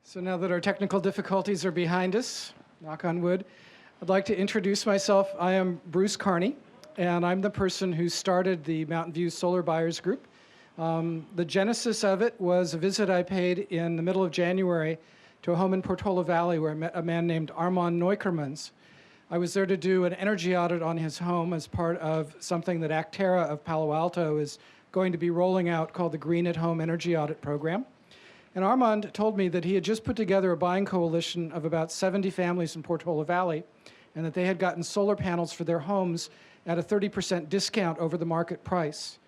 So now that our technical difficulties are behind us, knock on wood, I'd like to introduce myself. I am Bruce Karney, and I'm the person who started the Mountain View Solar Buyers Group. The genesis of it was a visit I paid in the middle of January to a home in Portola Valley where I met a man named Armand Neukermans. I was there to do an energy audit on his home as part of something that Actera of Palo Alto is going to be rolling out called the Green at Home Energy Audit Program. And Armand told me that he had just put together a buying coalition of about 70 families in Portola Valley, and that they had gotten solar panels for their homes at a 30% discount over the market price.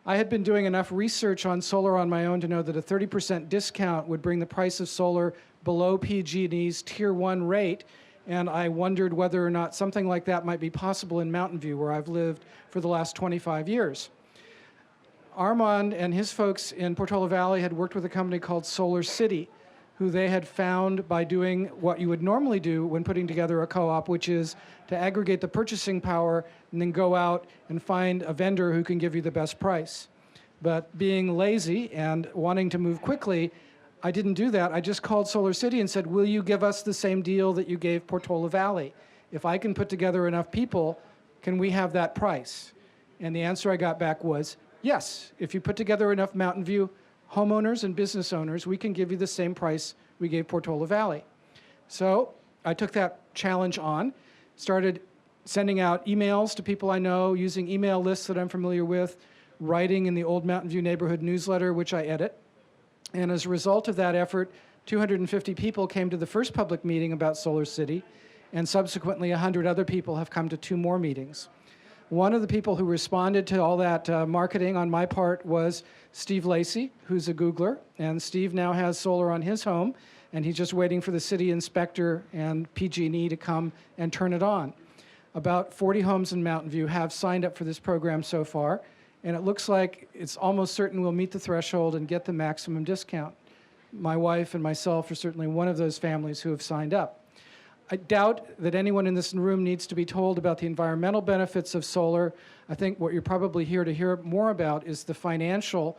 I had been doing enough research on solar on my own to know that a 30% discount would bring the price of solar below PG&E's Tier 1 rate, and I wondered whether or not something like that might be possible in Mountain View, where I've lived for the last 25 years. Armand and his folks in Portola Valley had worked with a company called SolarCity, who they had found by doing what you would normally do when putting together a co-op, which is to aggregate the purchasing power and then go out and find a vendor who can give you the best price. But being lazy and wanting to move quickly, I didn't do that. I just called SolarCity and said, will you give us the same deal that you gave Portola Valley? If I can put together enough people, can we have that price? And the answer I got back was, yes, if you put together enough Mountain View homeowners and business owners, we can give you the same price we gave Portola Valley. So I took that challenge on, started sending out emails to people I know, using email lists that I'm familiar with, writing in the old Mountain View neighborhood newsletter, which I edit. And as a result of that effort, 250 people came to the first public meeting about SolarCity, and subsequently 100 other people have come to 2 more meetings. One of the people who responded to all that marketing on my part was Steve Lacey, who's a Googler. And Steve now has solar on his home, and he's just waiting for the city inspector and PG&E to come and turn it on. About 40 homes in Mountain View have signed up for this program so far, and it looks like it's almost certain we'll meet the threshold and get the maximum discount. My wife and myself are certainly one of those families who have signed up. I doubt that anyone in this room needs to be told about the environmental benefits of solar. I think what you're probably here to hear more about is the financial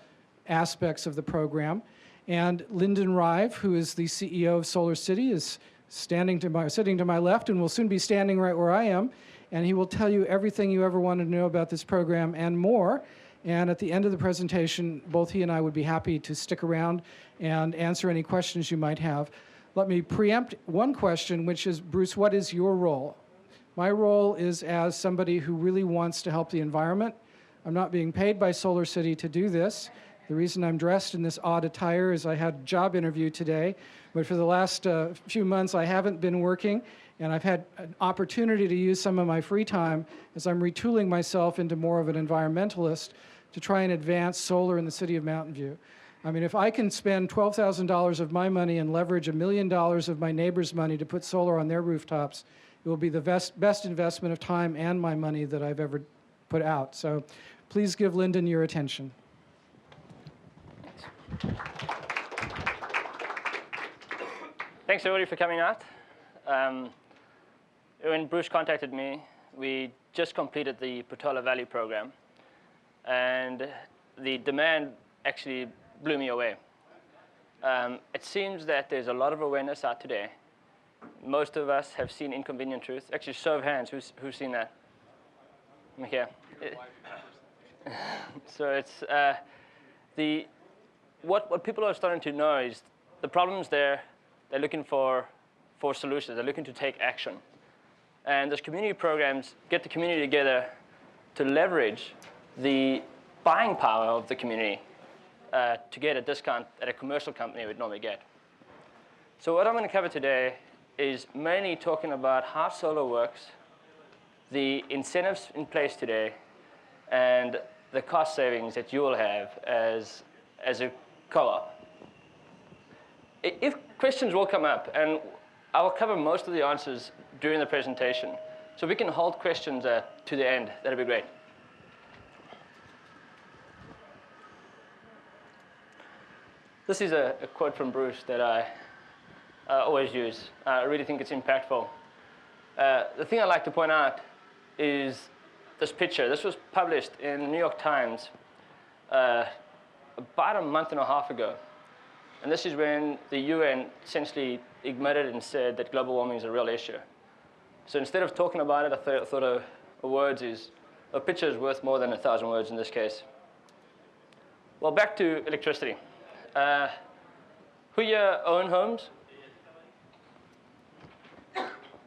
aspects of the program. And Lyndon Rive, who is the CEO of SolarCity, is sitting to my left and will soon be standing right where I am. And he will tell you everything you ever wanted to know about this program and more. And at the end of the presentation, both he and I would be happy to stick around and answer any questions you might have. Let me preempt one question, which is, Bruce, what is your role? My role is as somebody who really wants to help the environment. I'm not being paid by SolarCity to do this. The reason I'm dressed in this odd attire is I had a job interview today, but for the last few months I haven't been working, and I've had an opportunity to use some of my free time as I'm retooling myself into more of an environmentalist to try and advance solar in the city of Mountain View. I mean, if I can spend $12,000 of my money and leverage $1 million of my neighbor's money to put solar on their rooftops, it will be the best investment of time and my money that I've ever put out. So please give Lyndon your attention. Thanks everybody for coming out. When Bruce contacted me, we just completed the Portola Valley program, and the demand actually blew me away. It seems that there's a lot of awareness out today. Most of us have seen Inconvenient Truth. Actually, show of hands, who's seen that? Here. So it's what people are starting to know is the problems there. They're looking for solutions. They're looking to take action. And those community programs get the community together to leverage the buying power of the community to get a discount that a commercial company would normally get. So what I'm going to cover today is mainly talking about how solar works, the incentives in place today, and the cost savings that you will have as a co-op. If questions will come up, and I will cover most of the answers during the presentation, so we can hold questions to the end, that'd be great. This is a quote from Bruce that I always use. I really think it's impactful. The thing I'd like to point out is this picture. This was published in the New York Times about a month and a half ago. And this is when the UN essentially admitted and said that global warming is a real issue. So instead of talking about it, I thought a picture is worth more than 1,000 words in this case. Well, back to electricity. Who here own homes?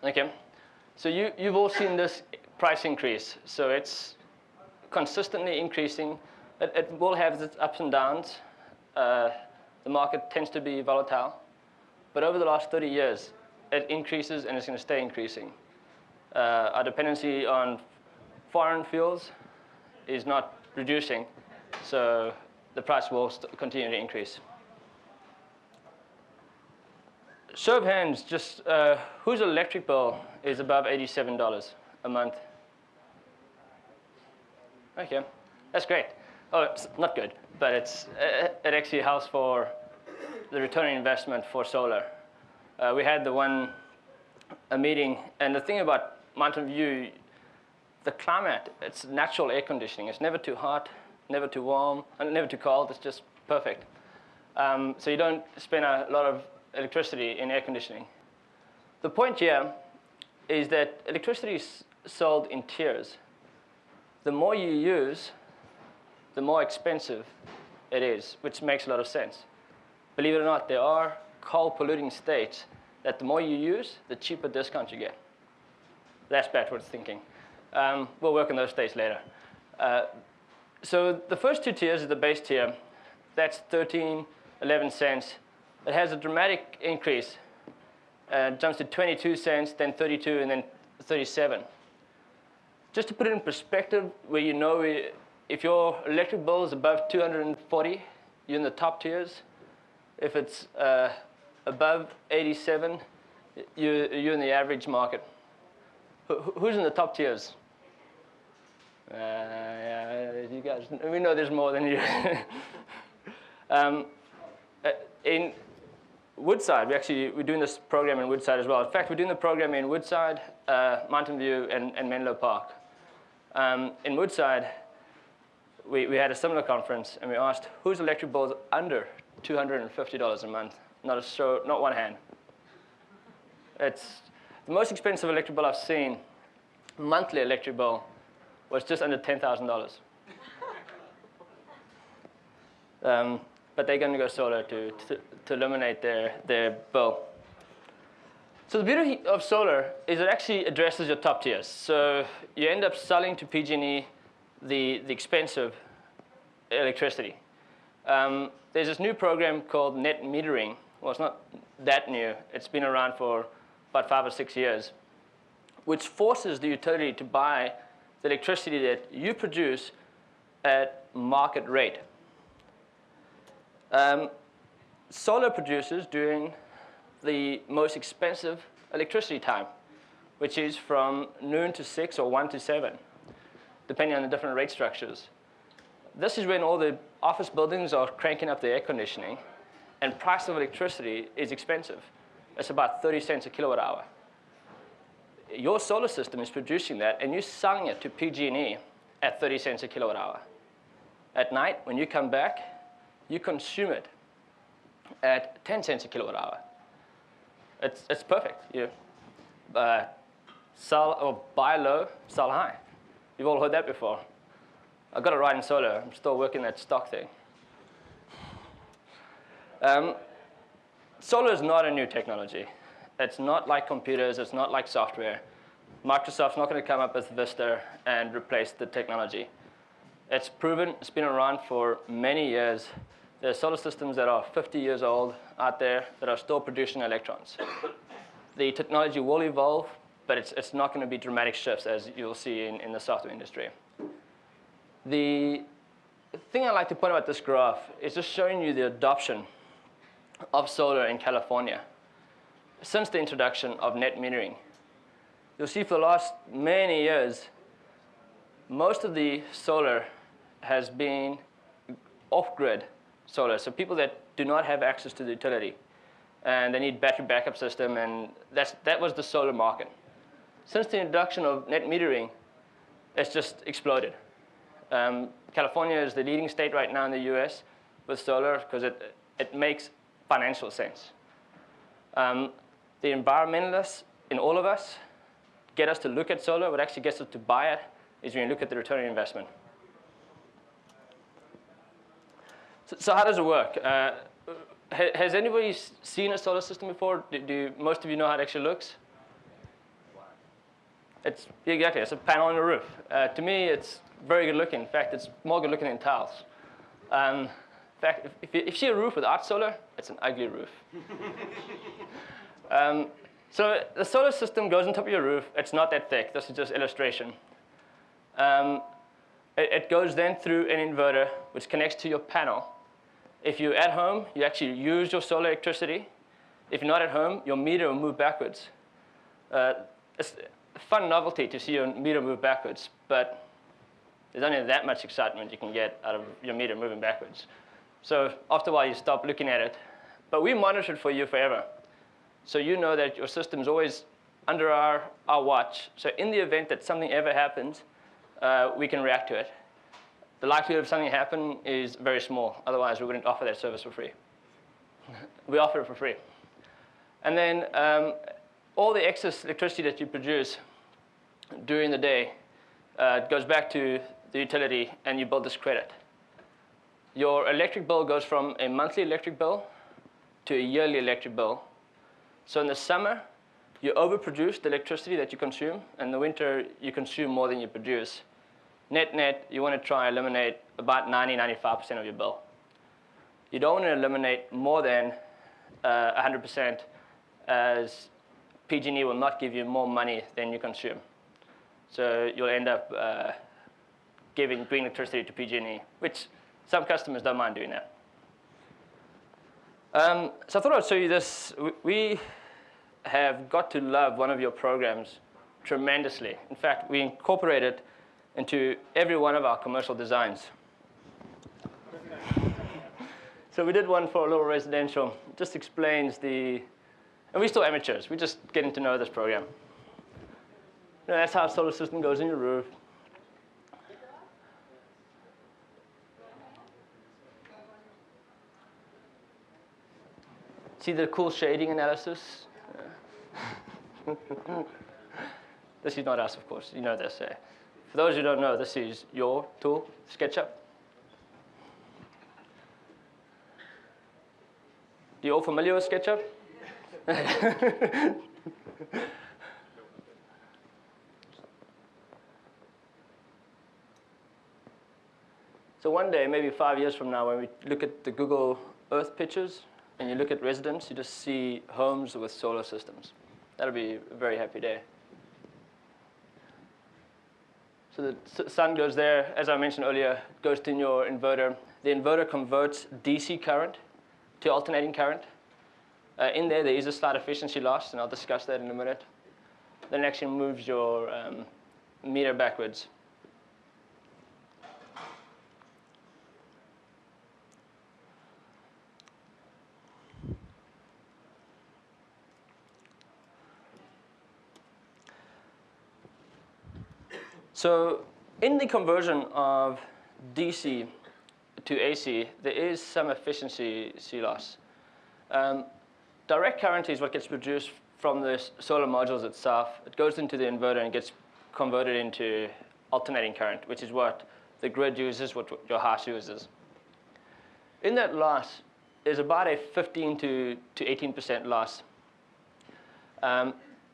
Okay. So you've all seen this price increase. So it's consistently increasing. It will have its ups and downs. The market tends to be volatile. But over the last 30 years, it increases and it's going to stay increasing. Our dependency on foreign fuels is not reducing. So the price will continue to increase. Show of hands, just whose electric bill is above $87 a month? Okay, that's great. Oh, it's not good, but it actually helps for the return on investment for solar. We had a meeting, and the thing about Mountain View, the climate, it's natural air conditioning. It's never too hot, never too warm, and never too cold. It's just perfect. So you don't spend a lot of electricity in air conditioning. The point here is that electricity is sold in tiers. The more you use, the more expensive it is, which makes a lot of sense. Believe it or not, there are coal-polluting states that the more you use, the cheaper discount you get. That's backwards thinking. We'll work on those states later. So the first two tiers is the base tier. That's 13, 11 cents. It has a dramatic increase. It jumps to 22 cents, then 32, and then 37. Just to put it in perspective, where you know if your electric bill is above 240, you're in the top tiers. If it's above 87, you're in the average market. Who's in the top tiers? You guys, we know there's more than you. In Woodside, we're doing this program in Woodside as well. In fact, we're doing the program in Woodside, Mountain View, and Menlo Park. In Woodside, we had a similar conference, and we asked whose electric bill is under $250 a month. Not one hand. It's the most expensive electric bill I've seen. Monthly electric bill was just under $10,000. But they're going to go solar to eliminate their bill. So the beauty of solar is it actually addresses your top tiers. So you end up selling to PG&E the expensive electricity. There's this new program called net metering. Well, it's not that new. It's been around for about 5 or 6 years, which forces the utility to buy the electricity that you produce at market rate. Solar producers during the most expensive electricity time, which is from noon to 6 or 1 to 7, depending on the different rate structures. This is when all the office buildings are cranking up the air conditioning, and price of electricity is expensive. It's about 30 cents a kilowatt hour. Your solar system is producing that, and you're selling it to PG&E at 30 cents a kilowatt hour. At night, when you come back, you consume it at 10 cents a kilowatt hour. It's perfect. You sell or buy low, sell high. You've all heard that before. I got it right in solar. I'm still working that stock thing. Solar is not a new technology. It's not like computers. It's not like software. Microsoft's not going to come up with Vista and replace the technology. It's proven. It's been around for many years. There are solar systems that are 50 years old out there that are still producing electrons. The technology will evolve, but it's not going to be dramatic shifts as you'll see in the software industry. The thing I like to point out this graph is just showing you the adoption of solar in California since the introduction of net metering. You'll see for the last many years, most of the solar has been off-grid solar, so people that do not have access to the utility, and they need battery backup system, and that was the solar market. Since the introduction of net metering, it's just exploded. California is the leading state right now in the US with solar because it makes financial sense. The environmentalists in all of us get us to look at solar. What actually gets us to buy it is when you look at the return on investment. So how does it work? Has anybody seen a solar system before? Do most of you know how it actually looks? Exactly, it's a panel on the roof. To me, it's very good looking. In fact, it's more good looking than tiles. In fact, if you see a roof without solar, it's an ugly roof. So the solar system goes on top of your roof. It's not that thick. This is just illustration. It goes then through an inverter, which connects to your panel. If you're at home, you actually use your solar electricity. If you're not at home, your meter will move backwards. It's a fun novelty to see your meter move backwards, but there's only that much excitement you can get out of your meter moving backwards. So after a while, you stop looking at it. But we monitor it for you forever. So you know that your system's always under our watch. So in the event that something ever happens, we can react to it. The likelihood of something happening is very small. Otherwise, we wouldn't offer that service for free. We offer it for free. And then all the excess electricity that you produce during the day goes back to the utility, and you build this credit. Your electric bill goes from a monthly electric bill to a yearly electric bill. So in the summer, you overproduce the electricity that you consume. In the winter, you consume more than you produce. Net, you want to try and eliminate about 90–95% of your bill. You don't want to eliminate more than 100%, as PG&E will not give you more money than you consume. So you'll end up giving green electricity to PG&E, which some customers don't mind doing that. So I thought I'd show you this. We have got to love one of your programs tremendously. In fact, we incorporate it into every one of our commercial designs. So we did one for a little residential. It just explains and we're still amateurs. We're just getting to know this program. That's how a solar system goes in your roof. See the cool shading analysis? This is not us, of course. You know this. For those who don't know, this is your tool, SketchUp. You all familiar with SketchUp? So one day, maybe 5 years from now, when we look at the Google Earth pictures, and you look at residents, you just see homes with solar systems. That'll be a very happy day. So the sun goes there, as I mentioned earlier, goes to your inverter. The inverter converts DC current to alternating current. In there is a slight efficiency loss, and I'll discuss that in a minute. Then it actually moves your meter backwards. So in the conversion of DC to AC, there is some efficiency loss. Direct current is what gets produced from the solar modules itself. It goes into the inverter and gets converted into alternating current, which is what the grid uses, what your house uses. In that loss, there's about a 15 to 18% loss.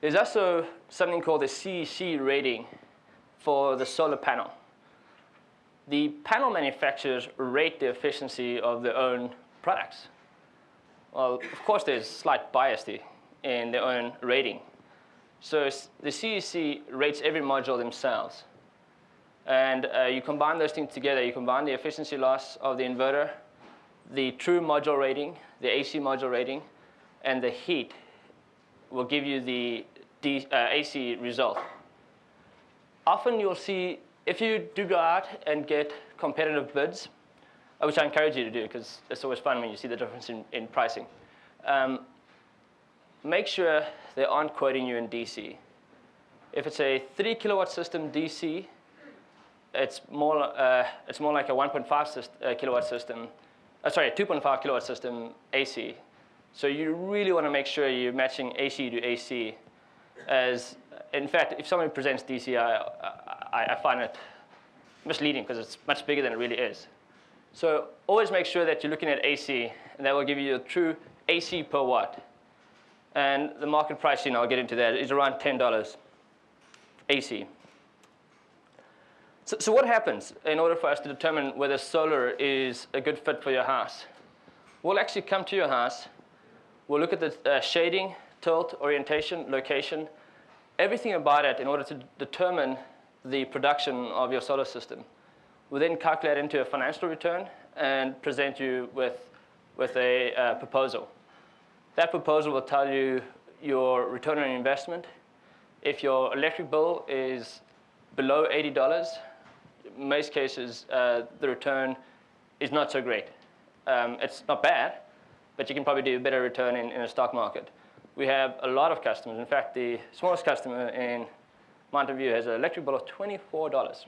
There's also something called the CEC rating for the solar panel. The panel manufacturers rate the efficiency of their own products. Well, of course, there's slight bias in their own rating. So the CEC rates every module themselves. And you combine those things together. You combine the efficiency loss of the inverter, the true module rating, the AC module rating, and the heat will give you the AC result. Often you'll see, if you do go out and get competitive bids, which I encourage you to do because it's always fun when you see the difference in pricing, make sure they aren't quoting you in DC. If it's a 3 kilowatt system DC, it's more like a 1.5 kilowatt system, sorry, a 2.5 kilowatt system AC. So you really want to make sure you're matching AC to AC. As, in fact, if somebody presents DC, I find it misleading because it's much bigger than it really is. So always make sure that you're looking at AC, and that will give you a true AC per watt. And the market pricing, I'll get into that, is around $10 AC. So what happens in order for us to determine whether solar is a good fit for your house? We'll actually come to your house. We'll look at the shading, tilt, orientation, location, everything about it in order to determine the production of your solar system. We'll then calculate into a financial return and present you with a proposal. That proposal will tell you your return on investment. If your electric bill is below $80, in most cases, the return is not so great. It's not bad, but you can probably do a better return in a stock market. We have a lot of customers. In fact, the smallest customer in Mountain View has an electric bill of $24.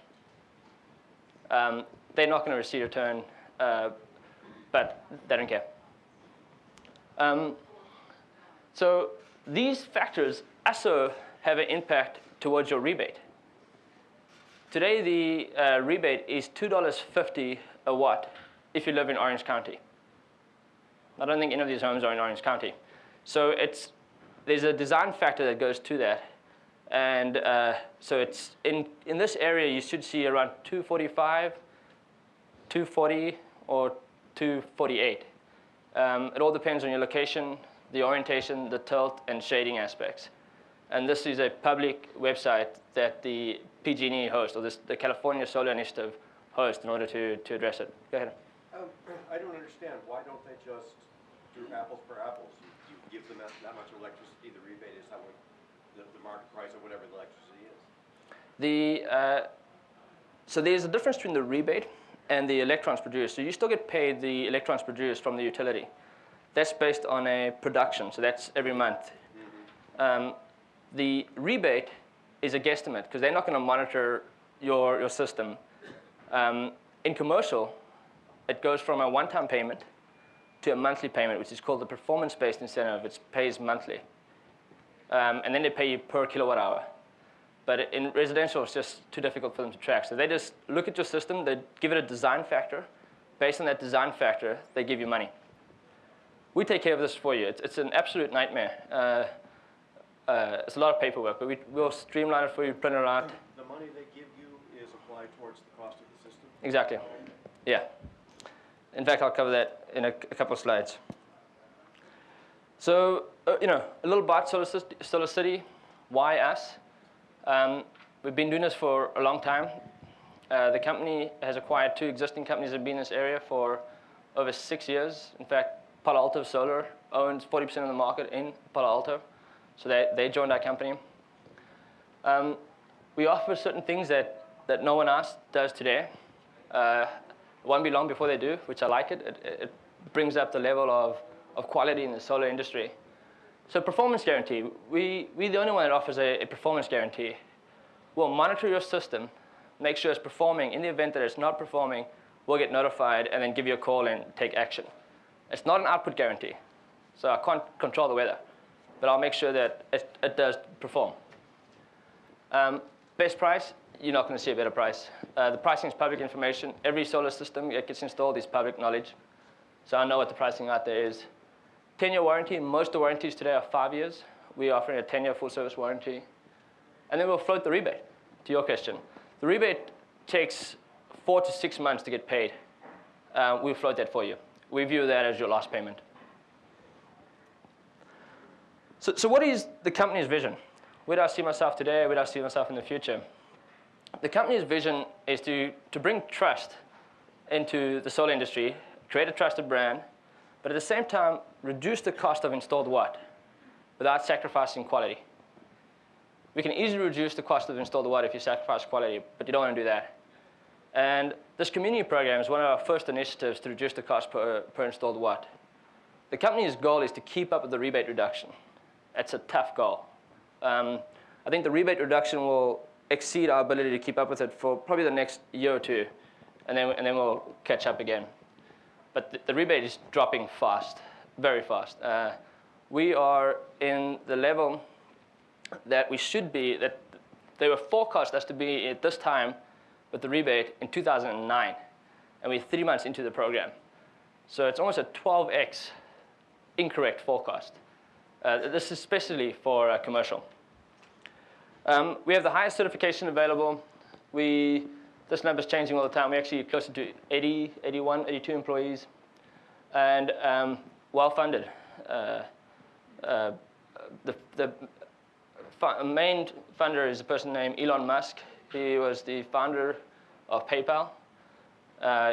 They're not going to receive a return, but they don't care. So these factors also have an impact towards your rebate. Today, the rebate is $2.50 a watt if you live in Orange County. I don't think any of these homes are in Orange County. So there's a design factor that goes to that. And so it's in this area, you should see around 245, 240, or 248. It all depends on your location, the orientation, the tilt, and shading aspects. And this is a public website that the PG&E hosts, or the California Solar Initiative hosts, in order to address it. Go ahead. I don't understand. Why don't they just do apples for apples? You give them that much electricity, the rebate is that what the market price of whatever the electricity is? So there's a difference between the rebate and the electrons produced. So you still get paid the electrons produced from the utility. That's based on a production, so that's every month. Mm-hmm. The rebate is a guesstimate, because they're not going to monitor your system. In commercial, it goes from a one-time payment to a monthly payment, which is called the performance-based incentive. It pays monthly. And then they pay you per kilowatt hour. But in residential, it's just too difficult for them to track. So they just look at your system, they give it a design factor. Based on that design factor, they give you money. We take care of this for you. It's an absolute nightmare. It's a lot of paperwork, but we'll streamline it for you, print it out. The money they give you is applied towards the cost of the system? Exactly. Yeah. In fact, I'll cover that in a couple of slides. So, a little about SolarCity. Why us? We've been doing this for a long time. The company has acquired 2 existing companies that have been in this area for over 6 years. In fact, Palo Alto Solar owns 40% of the market in Palo Alto. So they joined our company. We offer certain things that no one else does today. It won't be long before they do, which I like it. It brings up the level of quality in the solar industry. So performance guarantee. We're the only one that offers a performance guarantee. We'll monitor your system, make sure it's performing. In the event that it's not performing, we'll get notified and then give you a call and take action. It's not an output guarantee, so I can't control the weather, but I'll make sure that it does perform. Best price, you're not going to see a better price. The pricing is public information. Every solar system that gets installed is public knowledge, so I know what the pricing out there is. 10-year warranty. Most of the warranties today are 5 years. We're offering a 10-year full service warranty. And then we'll float the rebate, to your question. The rebate takes 4 to 6 months to get paid. We'll float that for you. We view that as your last payment. So what is the company's vision? Where do I see myself today? Where do I see myself in the future? The company's vision is to bring trust into the solar industry, create a trusted brand, but at the same time, reduce the cost of installed watt without sacrificing quality. We can easily reduce the cost of installed watt if you sacrifice quality, but you don't want to do that. And this community program is one of our first initiatives to reduce the cost per installed watt. The company's goal is to keep up with the rebate reduction. That's a tough goal. I think the rebate reduction will exceed our ability to keep up with it for probably the next year or two, and then we'll catch up again. But the rebate is dropping fast. very fast. We are in the level that we should be, that they were forecast us to be at this time with the rebate in 2009, and we're 3 months into the program. So it's almost a 12x incorrect forecast. This is especially for commercial. We have the highest certification available. This number's changing all the time. We're actually closer to 80, 81, 82 employees, and well-funded. The main funder is a person named Elon Musk. He was the founder of PayPal.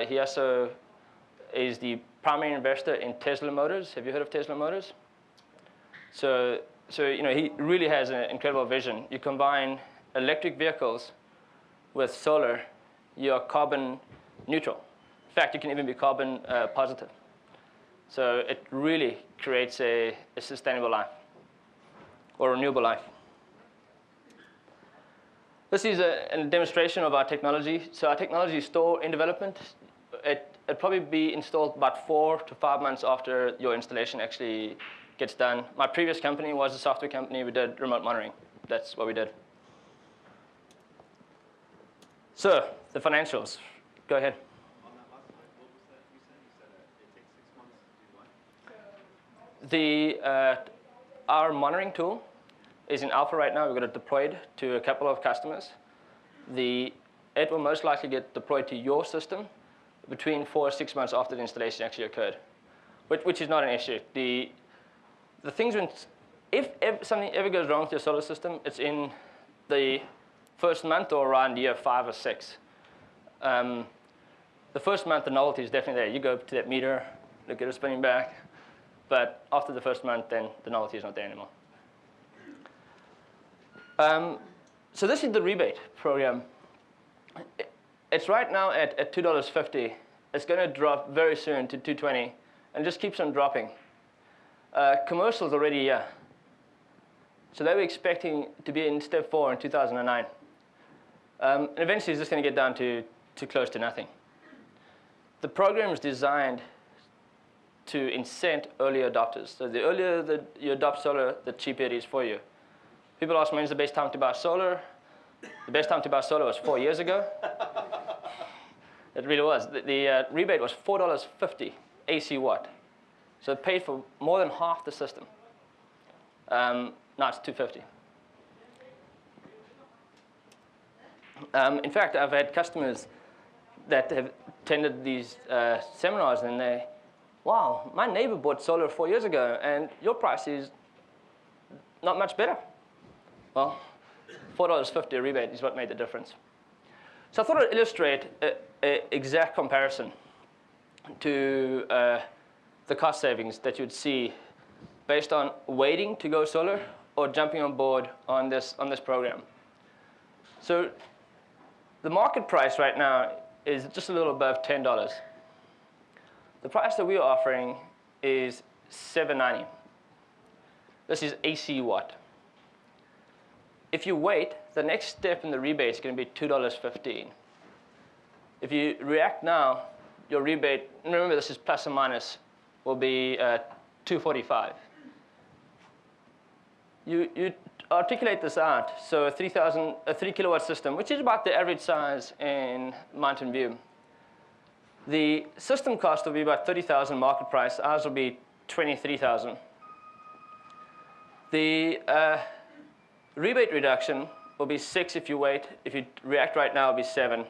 He also is the primary investor in Tesla Motors. Have you heard of Tesla Motors? So he really has an incredible vision. You combine electric vehicles with solar, you're carbon neutral. In fact, you can even be carbon positive. So it really creates a sustainable life or renewable life. This is a demonstration of our technology. So our technology is still in development. It'll probably be installed about 4 to 5 months after your installation actually gets done. My previous company was a software company. We did remote monitoring. That's what we did. So the financials. Go ahead. On that last slide, what was that you said? You said it takes 6 months to do what? Our monitoring tool is in alpha right now. We're going to deploy it to a couple of customers. It will most likely get deployed to your system between 4 or 6 months after the installation actually occurred, which is not an issue. The things when, if something ever goes wrong with your solar system, it's in the first month or around year 5 or 6. The first month, the novelty is definitely there. You go to that meter, look at it spinning back. But after the first month, then the novelty is not there anymore. So this is the rebate program. It's right now at $2.50. It's going to drop very soon to $2.20, and it just keeps on dropping. Commercial's already here. So they were expecting to be in step 4 in 2009. And eventually it's just going to get down to close to nothing. The program is designed to incent early adopters. So the earlier that you adopt solar, the cheaper it is for you. People ask me, when's the best time to buy solar? The best time to buy solar was 4 years ago. It really was. The rebate was $4.50 AC watt. So it paid for more than half the system. Now it's $2.50. In fact, I've had customers that have attended these seminars, and they, wow, my neighbor bought solar 4 years ago, and your price is not much better. Well, $4.50 rebate is what made the difference. So I thought I'd illustrate an exact comparison to the cost savings that you'd see based on waiting to go solar or jumping on board on this program. So the market price right now is just a little above $10. The price that we are offering is $7.90. This is AC watt. If you wait, the next step in the rebate is going to be $2.15. If you react now, your rebate, remember this is plus or minus, will be $2.45. You articulate this out. So a 3 kilowatt system, which is about the average size in Mountain View. The system cost will be about $30,000 market price. Ours will be $23,000. The rebate reduction will be 6 if you wait. If you react right now, it'll be 7.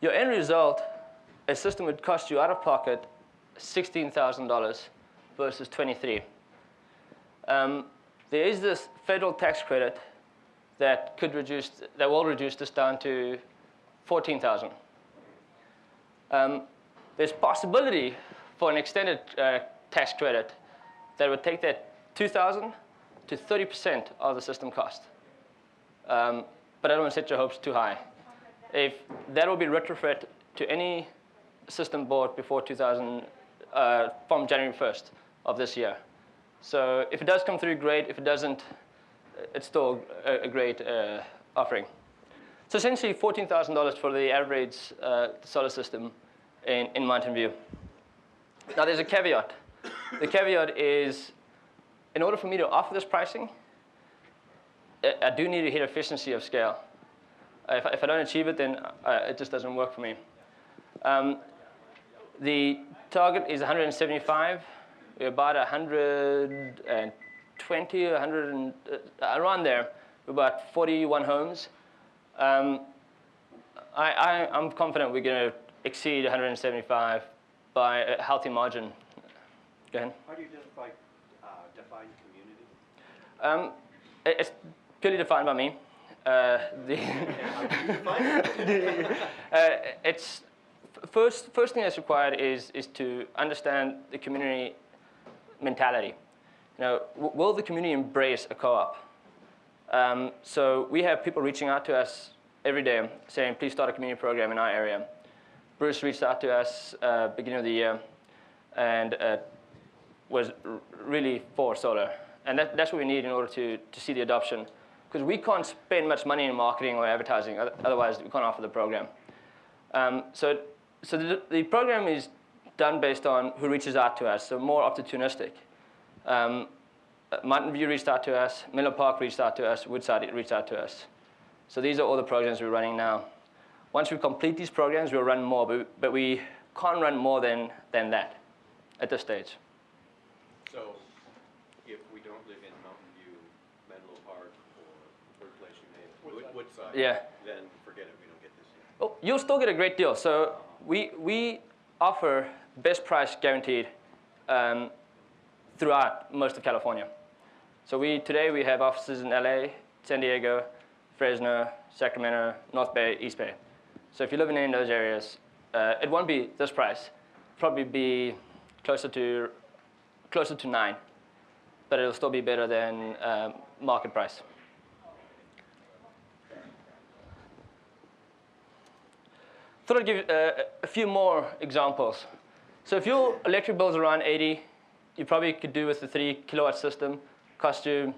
Your end result, a system would cost you out of pocket $16,000 versus $23,000. There is this federal tax credit that will reduce this down to $14,000. There's possibility for an extended tax credit that would take that $2,000 to 30% of the system cost. But I don't want to set your hopes too high. If that will be retrofit to any system bought before from January 1st of this year. So if it does come through, great. If it doesn't, it's still a great offering. So essentially $14,000 for the average solar system in Mountain View. Now there's a caveat. the caveat is, in order for me to offer this pricing, I do need to hit efficiency of scale. If I don't achieve it, then it just doesn't work for me. The target is 175. We're about 120, 100, around there. We're about 41 homes. I'm confident we're going to exceed 175 by a healthy margin. Go ahead. How do you define community? It's purely defined by me. It's first thing that's required is to understand the community mentality. You know, will the community embrace a co-op? So we have people reaching out to us every day saying, please start a community program in our area. Bruce reached out to us beginning of the year and was really for solar. And that's what we need in order to see the adoption. Because we can't spend much money in marketing or advertising, otherwise we can't offer the program. So the program is done based on who reaches out to us, so more opportunistic. Mountain View reached out to us, Miller Park reached out to us, Woodside reached out to us. So these are all the programs we're running now. Once we complete these programs, we'll run more, but we can't run more than that at this stage. So if we don't live in Mountain View, Menlo Park, or third place you named, Woodside, then forget it, we don't get this yet. Oh, you'll still get a great deal. So we offer best price guaranteed throughout most of California. So today we have offices in LA, San Diego, Fresno, Sacramento, North Bay, East Bay. So if you live in any of those areas, it won't be this price. It'll probably be closer to 9, but it'll still be better than market price. Thought I'd give a few more examples. So if your electric bill is around 80, you probably could do with the 3 kilowatt system. Cost you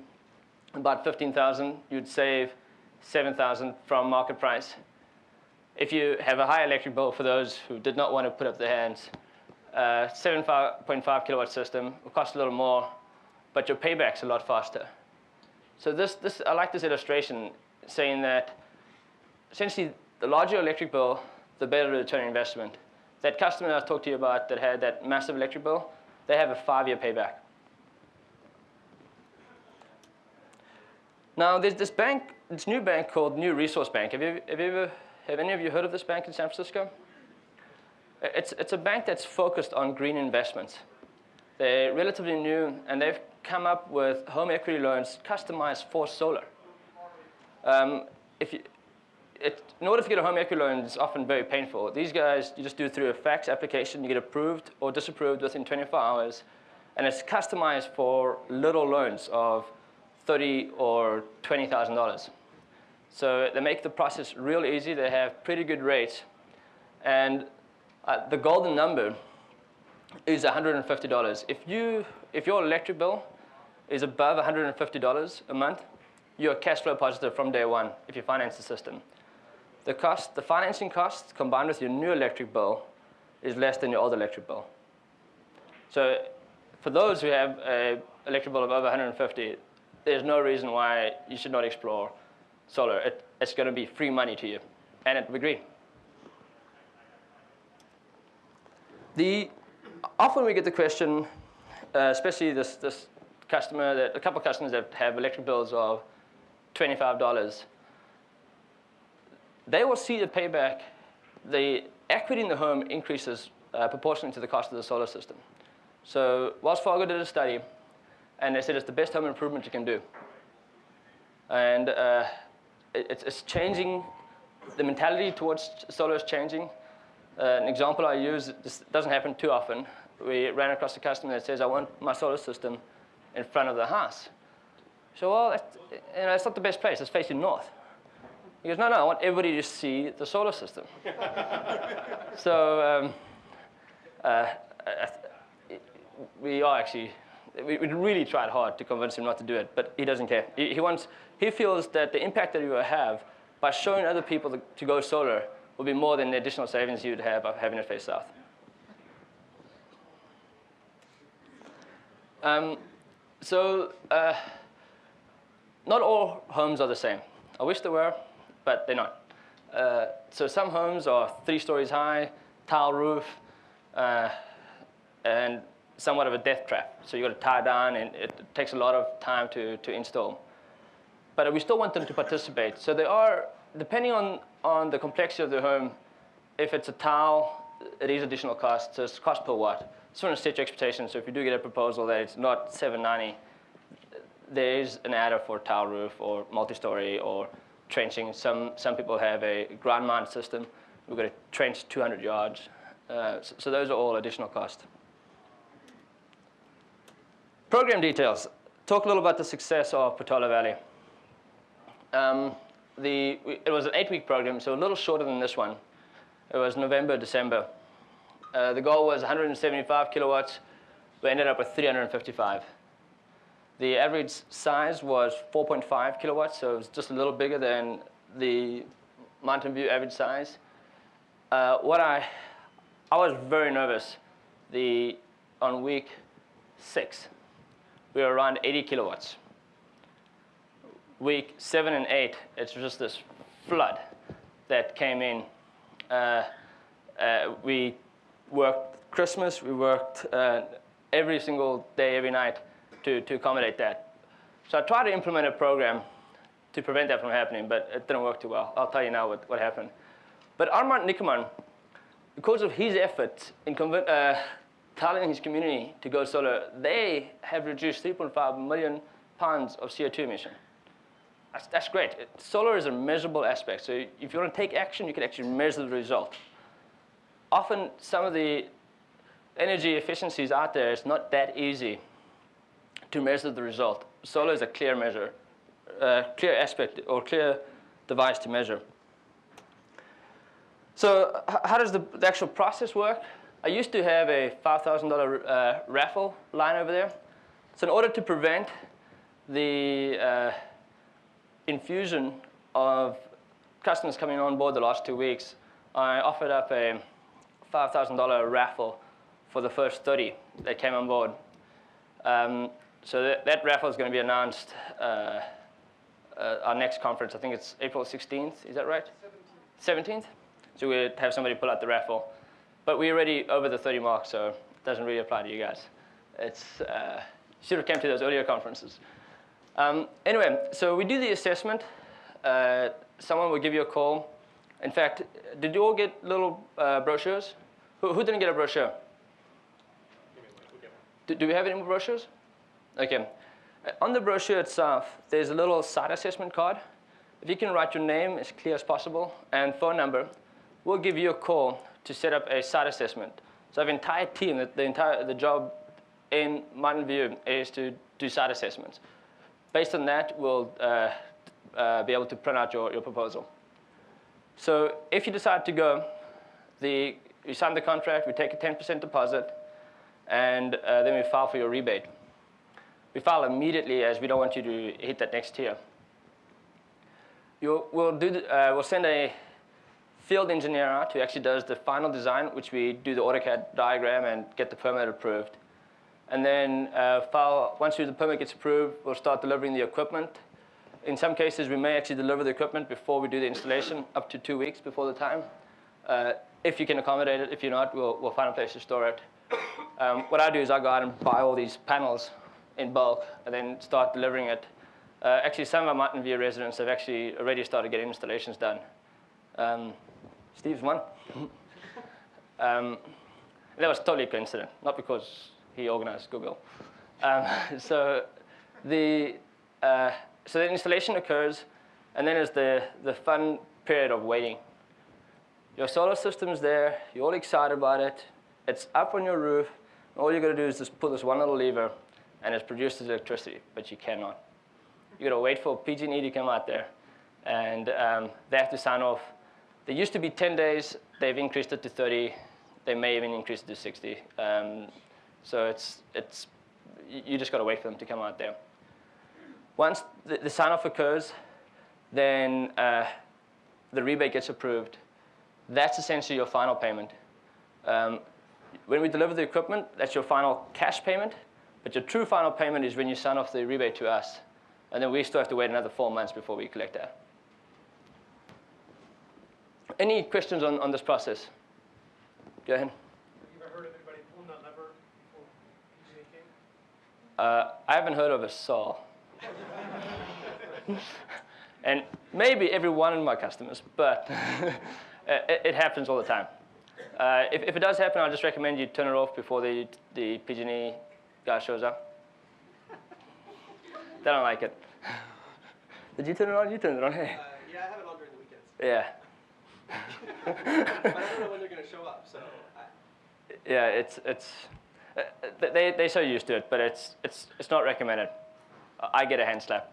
about 15,000. You'd save 7,000 from market price. If you have a high electric bill, for those who did not want to put up their hands, 7.5 kilowatt system will cost a little more, but your payback's a lot faster. So I like this illustration saying that essentially the larger your electric bill, the better the return on investment. That customer I talked to you about that had that massive electric bill, they have a 5-year payback. Now there's this new bank called New Resource Bank. Have any of you heard of this bank in San Francisco? It's a bank that's focused on green investments. They're relatively new, and they've come up with home equity loans customized for solar. In order to get a home equity loan, it's often very painful. These guys, you just do it through a fax application. You get approved or disapproved within 24 hours. And it's customized for little loans of $30,000 or $20,000. So they make the process real easy. They have pretty good rates. And the golden number is $150. If your electric bill is above $150 a month, you're cash flow positive from day one if you finance the system. The financing cost combined with your new electric bill is less than your old electric bill. So for those who have an electric bill of over 150, there's no reason why you should not explore solar. It's going to be free money to you, and it will be green. Often we get the question, especially this customer, a couple of customers that have electric bills of $25. They will see the payback. The equity in the home increases proportionally to the cost of the solar system. So Wells Fargo did a study, and they said it's the best home improvement you can do. And it's changing. The mentality towards solar is changing. An example I use, this doesn't happen too often. We ran across a customer that says, I want my solar system in front of the house. So, well, it's not the best place. It's facing north. He goes, no, I want everybody to see the solar system. So we really tried hard to convince him not to do it, but he doesn't care. He feels that the impact that he will have by showing other people to go solar will be more than the additional savings you would have of having it face south. Not all homes are the same. I wish they were, but they're not. So some homes are 3 stories high, tile roof, and somewhat of a death trap. So you got to tie down, and it takes a lot of time to install. But we still want them to participate. So they are, depending on the complexity of the home, if it's a tile, it is additional cost. So it's cost per watt. Just want to set your expectations. So if you do get a proposal that it's not $790, there is an adder for tile roof or multi-story or trenching. Some people have a ground mount system. We've got to trench 200 yards. So those are all additional costs. Program details. Talk a little about the success of Portola Valley. It was an 8-week program, so a little shorter than this one. It was November, December. The goal was 175 kilowatts. We ended up with 355. The average size was 4.5 kilowatts, so it was just a little bigger than the Mountain View average size. I was very nervous. On week 6, we were around 80 kilowatts. Week 7 and 8, it's just this flood that came in. We worked Christmas, we worked every single day, every night to accommodate that. So I tried to implement a program to prevent that from happening, but it didn't work too well. I'll tell you now what happened. But Armand Nickerman, because of his efforts in telling his community to go solar, they have reduced 3.5 million pounds of CO2 emission. That's great. Solar is a measurable aspect. So if you want to take action, you can actually measure the result. Often, some of the energy efficiencies out there, it's not that easy to measure the result. Solar is a clear measure, clear aspect or clear device to measure. So how does the actual process work? I used to have a $5,000 raffle line over there. So in order to prevent the infusion of customers coming on board the last 2 weeks, I offered up a $5,000 raffle for the first 30 that came on board. So that raffle is going to be announced our next conference. I think it's April 16th. Is that right? 17th. 17th? So we'll have somebody pull out the raffle. But we're already over the 30 mark, so it doesn't really apply to you guys. It's should have come to those earlier conferences. Anyway, so we do the assessment. Someone will give you a call. In fact, did you all get little brochures? Who didn't get a brochure? Do we have any more brochures? Okay. On the brochure itself, there's a little site assessment card. If you can write your name as clear as possible and phone number, we'll give you a call to set up a site assessment. So I have an entire team. The job in Mountain View is to do site assessments. Based on that, we'll be able to print out your proposal. So if you decide to go, you sign the contract, we take a 10% deposit, and then we file for your rebate. We file immediately, as we don't want you to hit that next tier. We'll send a field engineer out who actually does the final design, which we do the AutoCAD diagram and get the permit approved. And then once the permit gets approved, we'll start delivering the equipment. In some cases, we may actually deliver the equipment before we do the installation, up to 2 weeks before the time. If you can accommodate it. If you're not, we'll find a place to store it. What I do is I go out and buy all these panels in bulk and then start delivering it. Actually, some of our Mountain View residents have actually already started getting installations done. Steve's one. That was totally coincident, not because he organized Google. So the installation occurs, and then there's the fun period of waiting. Your solar system's there, you're all excited about it, it's up on your roof, and all you got to do is just pull this one little lever, and it produces electricity, but you cannot. You got to wait for PG&E to come out there, and they have to sign off. They used to be 10 days, they've increased it to 30, they may even increase it to 60. So you just got to wait for them to come out there. Once the sign-off occurs, then the rebate gets approved. That's essentially your final payment. When we deliver the equipment, that's your final cash payment. But your true final payment is when you sign off the rebate to us. And then we still have to wait another 4 months before we collect that. Any questions on this process? Go ahead. Have you ever heard of anybody pulling that lever before PG&E came? I haven't heard of a SAL. And maybe every one of my customers, but it happens all the time. If it does happen, I'll just recommend you turn it off before the PG&E guy shows up. They don't like it. Did you turn it on? You turned it on, hey? Yeah, I have it on during the weekends. Yeah. But I don't know when they're going to show up, so. Yeah, they're so used to it, but it's not recommended. I get a hand slap.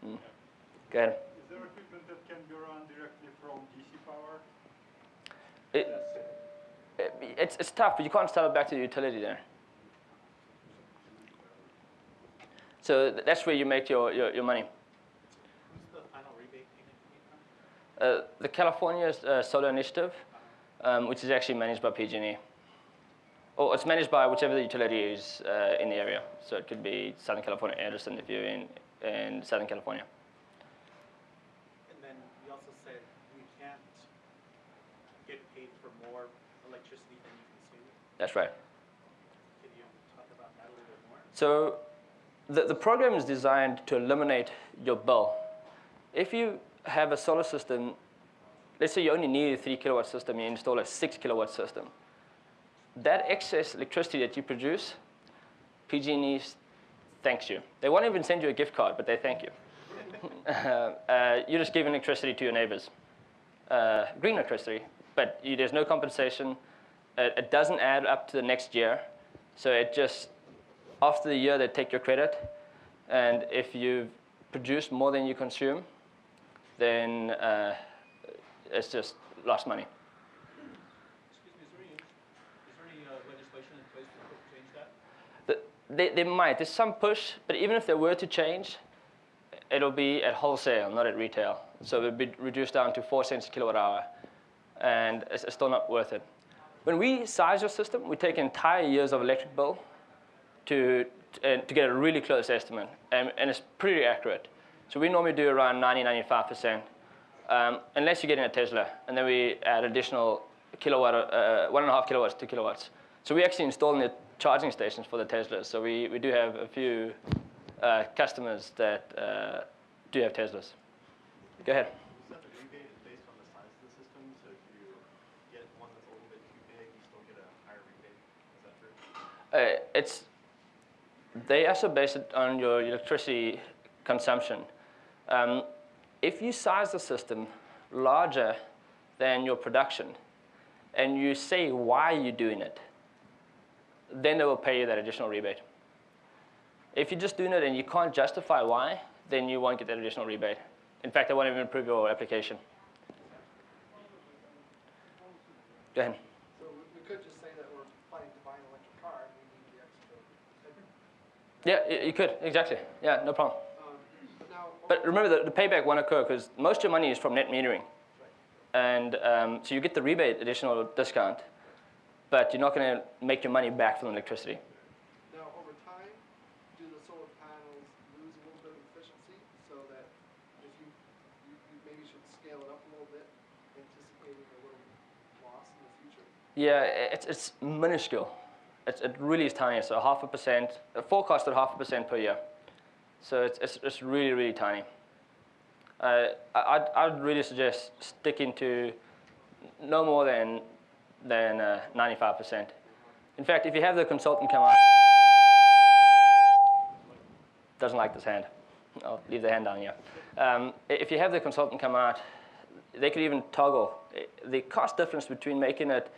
Go ahead. Is there equipment that can be run directly from DC power? It's tough, but you can't sell it back to the utility there. So that's where you make your money. Who's the final rebate payment coming from? The California Solar Initiative, which is actually managed by PG&E. Or it's managed by whichever the utility is in the area. So it could be Southern California Edison if you're in Southern California. And then you also said we can't get paid for more electricity than you consume. That's right. Can you talk about that a little bit more? So the program is designed to eliminate your bill. If you have a solar system, let's say you only need a 3 kilowatt system, you install a 6 kilowatt system. That excess electricity that you produce, PG&E thanks you. They won't even send you a gift card, but they thank you. You're just giving electricity to your neighbors. Green electricity, but there's no compensation. It doesn't add up to the next year. So it just, after the year, they take your credit. And if you produce more than you consume, then it's just lost money. Excuse me, is there any legislation in place to change that? They might. There's some push, but even if they were to change, it'll be at wholesale, not at retail. So it would be reduced down to 4 cents a kilowatt hour, and it's still not worth it. When we size your system, we take entire years of electric bill to get a really close estimate, and it's pretty accurate. So we normally do around 90–95%, unless you're getting a Tesla, and then we add additional kilowatt, 1.5 kilowatts, 2 kilowatts. So we actually install the charging stations for the Teslas. So we do have a few customers that do have Teslas. Go ahead. You said the rebate is based on the size of the system, so if you get one that's a little bit too big, you still get a higher rebate. Is that true? They also base it on your electricity consumption. If you size the system larger than your production, and you say why you're doing it, then they will pay you that additional rebate. If you're just doing it and you can't justify why, then you won't get that additional rebate. In fact, they won't even approve your application. Go ahead. So we could just say that we're planning to buy an electric car and we need the extra. Yeah, you could, exactly. Yeah, no problem. Now, But remember, the payback won't occur because most of your money is from net metering. And so you get the rebate additional discount, but you're not going to make your money back from electricity. now over time, do the solar panels lose a little bit of efficiency so that if you maybe should scale it up a little bit, anticipating a little loss in the future? Yeah, it's minuscule. It really is tiny. So 0.5%, forecasted 0.5% per year. So it's really, really tiny. I'd really suggest sticking to no more than 95%. In fact, if you have the consultant come out, doesn't like this hand. I'll leave the hand down here. If you have the consultant come out, they could even toggle. The cost difference between making it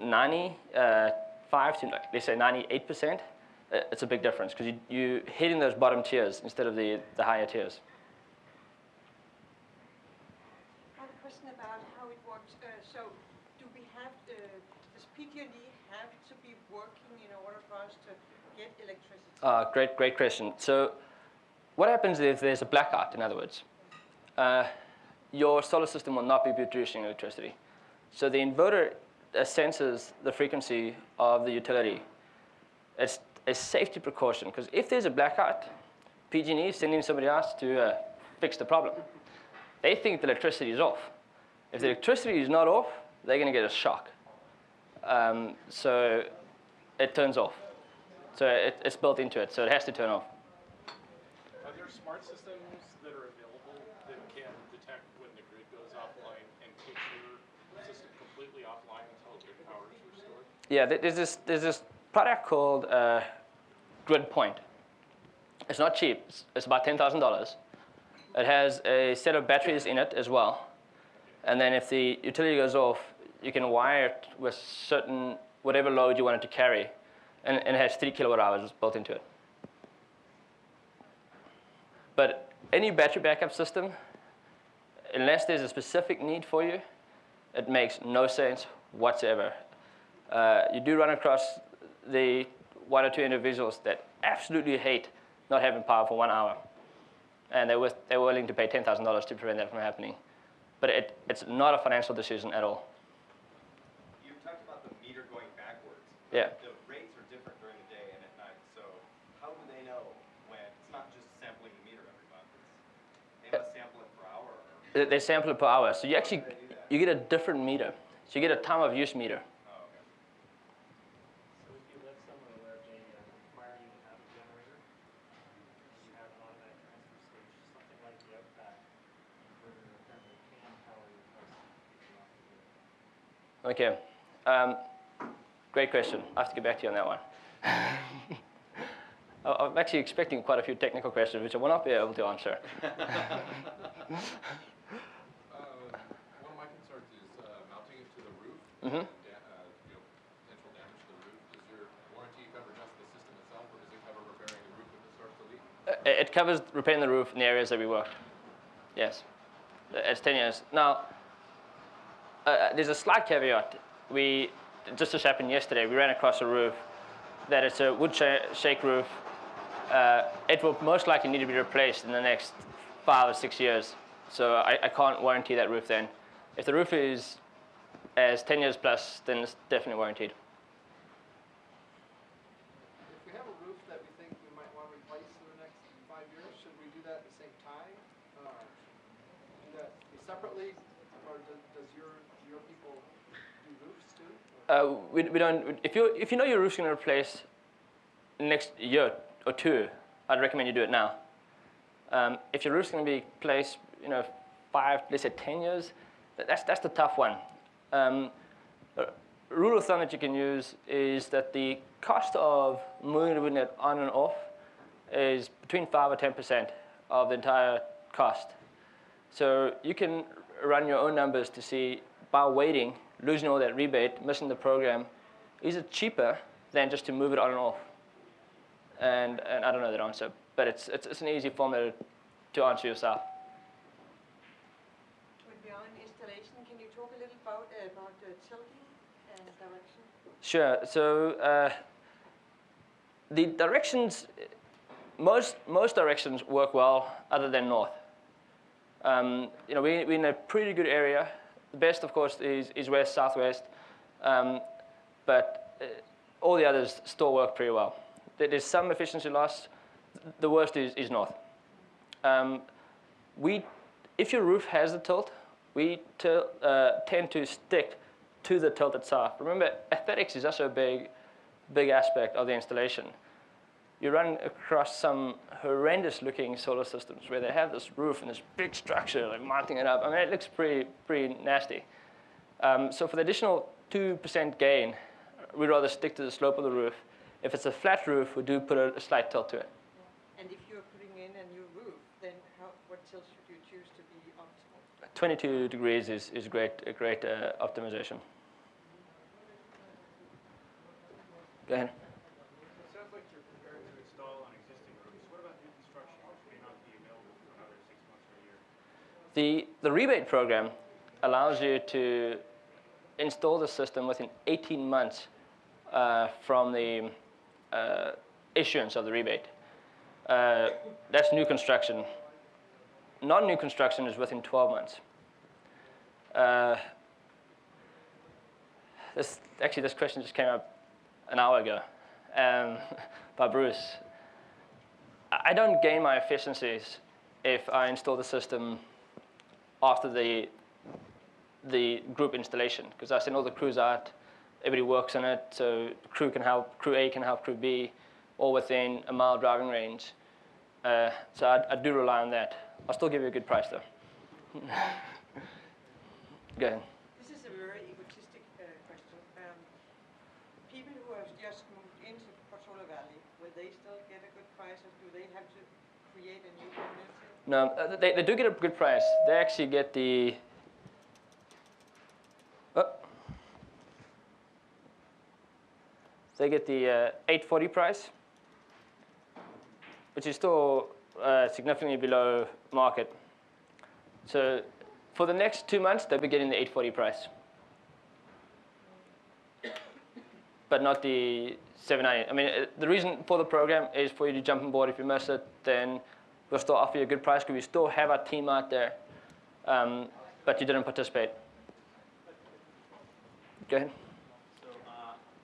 95 to, let's say, 98%, it's a big difference because you're hitting those bottom tiers instead of the higher tiers. I have a question about how it works. So do we have, does PG&E have to be working in order for us to get electricity? Great question. So what happens if there's a blackout, in other words? Your solar system will not be producing electricity. So the inverter senses the frequency of the utility. It's a safety precaution, because if there's a blackout, PG&E is sending somebody else to fix the problem. They think the electricity is off. If the electricity is not off, they're going to get a shock. So it turns off. So it's built into it, so it has to turn off. Are there smart systems that are available that can detect when the grid goes offline and take your system completely offline until grid power is restored? Yeah, there's this product called Grid Point. It's not cheap. It's about $10,000. It has a set of batteries in it as well. And then if the utility goes off, you can wire it with certain, whatever load you want it to carry. And it has 3 kilowatt hours built into it. But any battery backup system, unless there's a specific need for you, it makes no sense whatsoever. You do run across the 1 or 2 individuals that absolutely hate not having power for 1 hour. And they're willing to pay $10,000 to prevent that from happening. But it's not a financial decision at all. You talked about the meter going backwards. Yeah. The rates are different during the day and at night. So how do they know when it's not just sampling the meter every month? They must sample it per hour. Or They sample it per hour. So you actually you get a different meter. So you get a time of use meter. oh, okay. So if you live somewhere where they require you to have a generator, you have an automatic transfer station, something like the Outback inverter apparently can power your house if you want to do it. Okay. Great question. I have to get back to you on that one. I'm actually expecting quite a few technical questions, which I will not be able to answer. One of my concerns is mounting it to the roof, Mm-hmm. potential damage to the roof. Does your warranty cover just the system itself, or does it cover repairing the roof if it starts to leak? It covers repairing the roof in the areas that we worked. Yes. It's 10 years. Now, there's a slight caveat. Just as happened yesterday, we ran across a roof that it's a wood shake roof. It will most likely need to be replaced in the next 5 or 6 years. So I can't warranty that roof then. If the roof is 10 years plus, then it's definitely warranted. If we have a roof that we think we might want to replace in the next 5 years, should we do that at the same time? Do that separately, or does your people do roofs too? We don't. If you know your roof's going to replace next year or 2, I'd recommend you do it now. If your roof's going to be replaced, 5, let's say 10 years, that's the tough one. A rule of thumb that you can use is that the cost of moving the net on and off is between 5 or 10% of the entire cost. So you can run your own numbers to see, by waiting, losing all that rebate, missing the program, is it cheaper than just to move it on and off? And I don't know that answer, but it's an easy formula to answer yourself. When we are in installation, can you talk a little about the tilting and direction? Sure. So the directions, most directions work well, other than north. We're in a pretty good area. The best, of course, is west, southwest, but all the others still work pretty well. There's some efficiency loss. The worst is north. If your roof has a tilt, we tend to stick to the tilt itself. Remember, aesthetics is also a big aspect of the installation. You run across some horrendous-looking solar systems where they have this roof and this big structure, like mounting it up. I mean, it looks pretty nasty. So for the additional 2% gain, we'd rather stick to the slope of the roof. If it's a flat roof, we do put a slight tilt to it. And if you're putting in a new roof, then what tilt should you choose to be optimal? 22 degrees is a great optimization. Go ahead. It sounds like you're prepared to install on existing roofs. What about new construction, which may not be available for another 6 months or a year? The rebate program allows you to install the system within 18 months from the issuance of the rebate. That's new construction. Non-new construction is within 12 months. This question just came up an hour ago. by Bruce. I don't gain my efficiencies if I install the system after the group installation, because I send all the crews out, everybody works on it, so crew A can help crew B, all within a mile driving range. So I do rely on that. I'll still give you a good price though. Go ahead. This is a very egotistic question. People who have just moved into Solar Valley, will they still get a good price, or do they have to create a new community? No, they do get a good price. They actually get the they get the 840 price, which is still significantly below market. So for the next 2 months, they'll be getting the 840 price, but not the 790. I mean, the reason for the program is for you to jump on board. If you miss it, then we'll still offer you a good price because we still have our team out there, but you didn't participate. Go ahead. So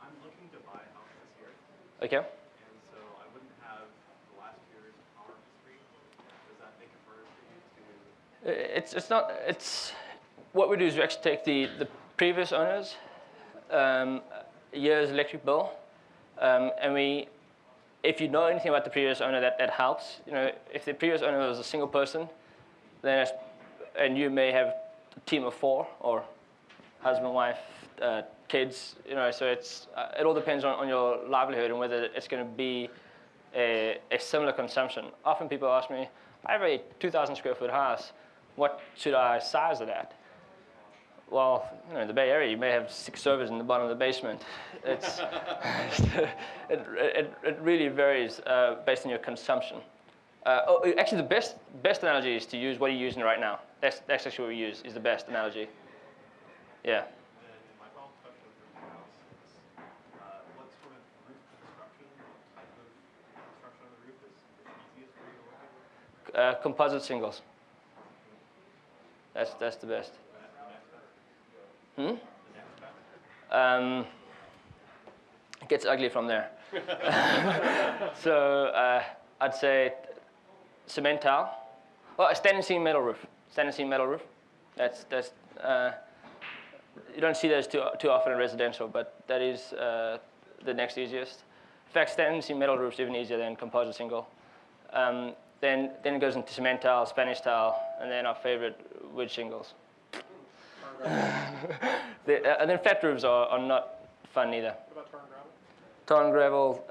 I'm looking to buy a house this year, Okay. and so I wouldn't have the last year's power history. Does that make it harder for you to? It's not. It's what we do is we actually take the previous owner's year's electric bill, and we, if you know anything about the previous owner, that helps. You know, if the previous owner was a single person, then and you may have a team of 4 or husband, wife, kids. You know, so it all depends on your livelihood and whether it's going to be a similar consumption. Often people ask me, I have a 2,000 square foot house. What should I size it at? Well, you know, in the Bay Area, you may have 6 servers in the bottom of the basement. It's it really varies based on your consumption. Actually, the best analogy is to use what you're using right now. That's actually what we use is the best analogy. Yeah. And my follow-up question for the house is, what sort of roof construction, what type of construction on the roof is easiest for you to work with? Composite shingles. That's the best. It gets ugly from there. So I'd say cement tile. Oh, a standing seam metal roof. Standing seam metal roof. That's you don't see those too often in residential, but that is the next easiest. In fact, standing seam metal roof's even easier than composite shingle. Then it goes into cement tile, Spanish tile, and then our favorite, wood shingles. And then flat roofs are not fun either. What about tar and gravel? Tar and gravel,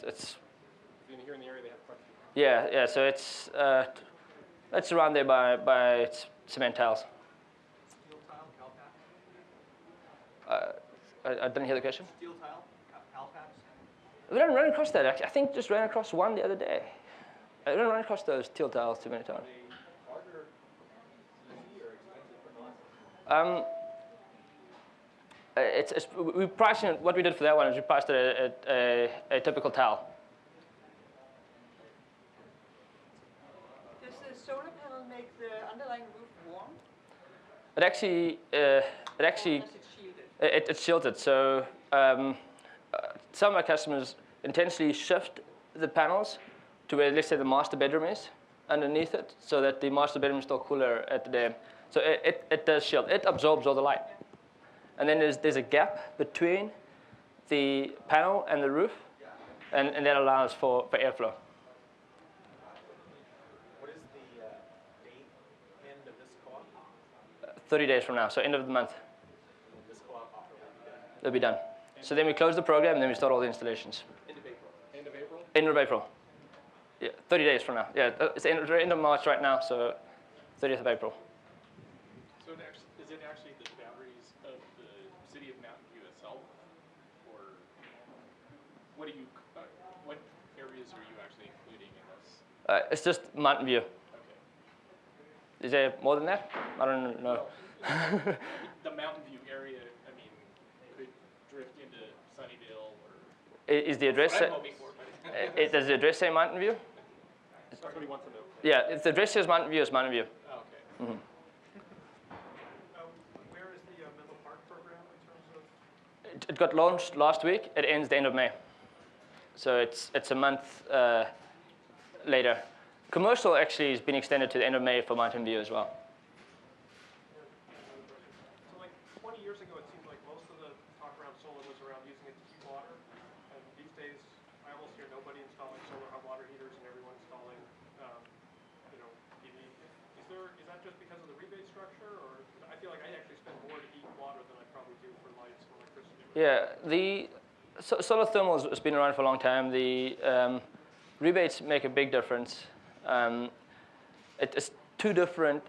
it's Here in the area, they have quite a few. yeah. So it's around there by cement tiles. Steel tile, cal pack? I didn't hear the question. Steel tile, cal packs? We don't run across that actually. I think just ran across one the other day. I don't run across those steel tiles too many times. Are they harder, easy, or expensive or not? We priced it. What we did for that one is we priced it at a typical tile. Does the solar panel make the underlying roof warm? It actually Or is it shielded? it's shielded. So some of our customers intentionally shift the panels to where, let's say, the master bedroom is underneath it, so that the master bedroom is still cooler at the day. So it does shield. It absorbs all the light. And then there's a gap between the panel and the roof, and that allows for airflow. What is the date end of this co-op? 30 days from now, so end of the month, This co-op offer will be done. they'll be done. So then we close the program, and then we start all the installations. End of April. End of April? End of April. Yeah, 30 days from now. Yeah, it's the end of March right now, so 30th of April. So is it actually the boundaries of the city of Mountain View itself? Or what areas are you actually including in this? It's just Mountain View. Okay. Is there more than that? I don't know. The Mountain View area, I mean, could drift into Sunnyvale or... Is the address? That's what I'm hoping for, but... Does the address say Mountain View? That's what he wants to know. Yeah, if the address says Mountain View, it's Mountain View. Oh, okay. Mm-hmm. Where is the mental park program in terms of? It got launched last week. It ends the end of May. So it's a month later. Commercial actually has been extended to the end of May for Mountain View as well. So like 20 years ago, it seemed like most of the talk around solar was around using it to heat water. And these days, I almost hear nobody installing solar hot water heaters and everyone installing, PV. Is that just because of the rebate structure? Or I feel like I actually spend more to heat water than I probably do for lights and electricity. Yeah, solar thermal has been around for a long time. The rebates make a big difference. It's two different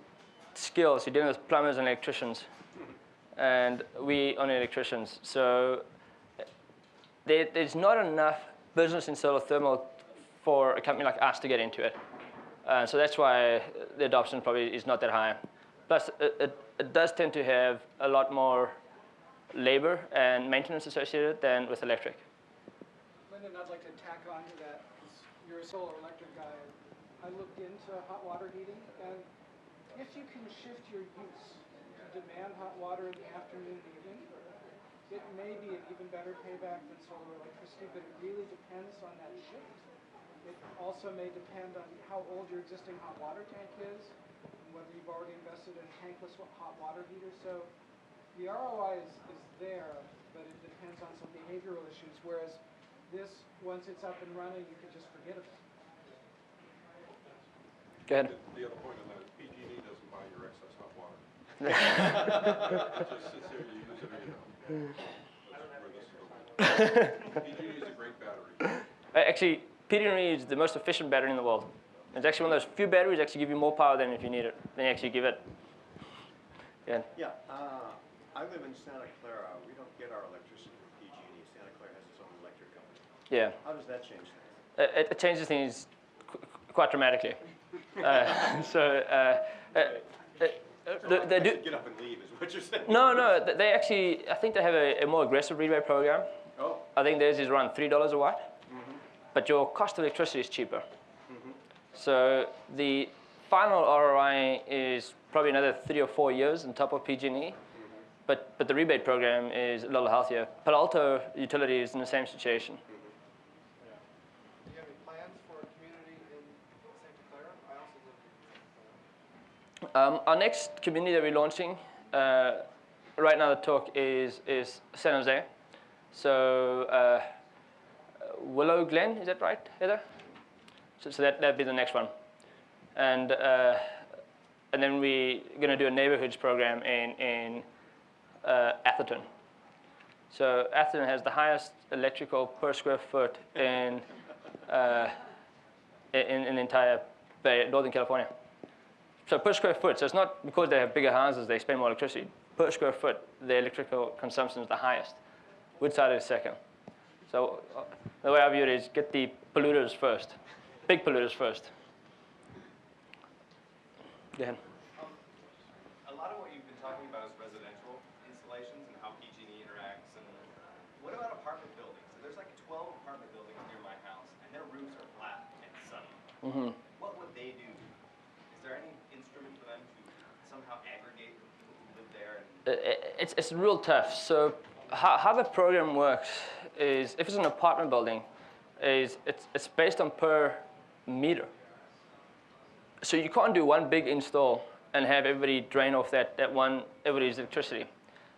skills. You're dealing with plumbers and electricians, and we only electricians. So there's not enough business in solar thermal for a company like us to get into it. So that's why the adoption probably is not that high. Plus, it does tend to have a lot more labor and maintenance associated than with electric. Lyndon, I'd like to tack on to that, because you're a solar electric guy. I looked into hot water heating, and if you can shift your use to demand hot water in the afternoon and evening, it may be an even better payback than solar electricity, but it really depends on that shift. It also may depend on how old your existing hot water tank is, and whether you've already invested in tankless hot water heaters. So the ROI is there, but it depends on some behavioral issues, whereas this, once it's up and running, you can just forget about it. Go ahead. The other point on that is PG&E doesn't buy your excess hot water. It just sits there, you use it or you don't. That's where this is going. PG&E is a great battery. Actually, PG&E is the most efficient battery in the world. It's actually one of those few batteries that actually give you more power than if you need it. Then you actually give it. Yeah. Yeah, I live in Santa Clara. We don't get our electricity from PG&E. Santa Clara has its own electric company. Yeah. How does that change things? It changes things quite dramatically. They do. Get up and leave is what you're saying. No, they actually, I think they have a more aggressive rebate program. Oh. I think theirs is around $3 a watt, but your cost of electricity is cheaper. So the final ROI is probably another 3 or 4 years on top of PG&E, but the rebate program is a little healthier. Palo Alto utility is in the same situation. Do you have any plans for a community in Santa Clara? I also live in Santa Clara. Our next community that we're launching, right now the talk is San Jose. So Willow Glen, is that right, Heather? So that'd be the next one. And then we're going to do a neighborhoods program in Atherton. So Atherton has the highest electrical per square foot in the entire Northern California. So per square foot, so it's not because they have bigger houses, they spend more electricity. Per square foot, the electrical consumption is the highest. Woodside is second. So the way I view it is get the polluters first, big polluters first. Go ahead. A lot of what you've been talking about is residential installations and how PG&E interacts. And what about apartment buildings? So there's like 12 apartment buildings near my house, and their roofs are flat and sunny. What would they do? Is there any instrument for them to somehow aggregate the people who live there? It's real tough. So how the program works is, if it's an apartment building, it's based on per meter. So you can't do one big install and have everybody drain off everybody's electricity,